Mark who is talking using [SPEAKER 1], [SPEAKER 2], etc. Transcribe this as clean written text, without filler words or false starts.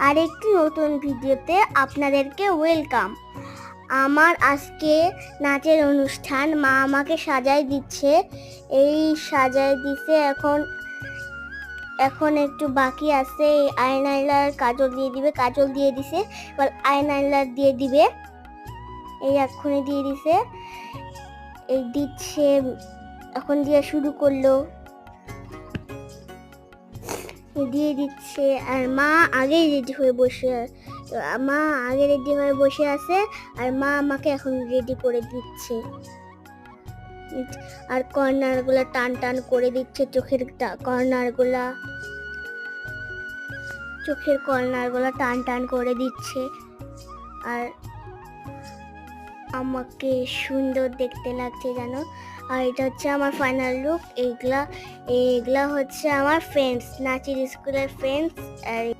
[SPEAKER 1] আর একটি নতুন ভিডিওতে আপনাদেরকে ওয়েলকাম। আমার আজকে নাচের অনুষ্ঠান, মা আমাকে সাজাই দিচ্ছে। এই সাজাই দিছে, এখন একটু বাকি আছে। আইলাইনার কাজল দিয়ে দিবে, কাজল দিয়ে দিছে, এবার আইলাইনার দিয়ে দিবে। এই এখনই দিয়ে দিছে, এই দিচ্ছে, এখন দিয়ে শুরু করলো, দিয়ে দিচ্ছে। আর মা আগে রেডি হয়ে বসে আছে, আর মা আমাকে এখন রেডি করে দিচ্ছে। আর কর্নার গুলা টান টান করে দিচ্ছে, চোখের কর্নার গুলা টান টান করে দিচ্ছে। আর আমাকে সুন্দর দেখতে লাগছে জানো। আর এটা হচ্ছে আমার ফাইনাল লুক। এইগুলা হচ্ছে আমার ফ্রেন্ডস, নাচের স্কুলের ফ্রেন্ডস। আর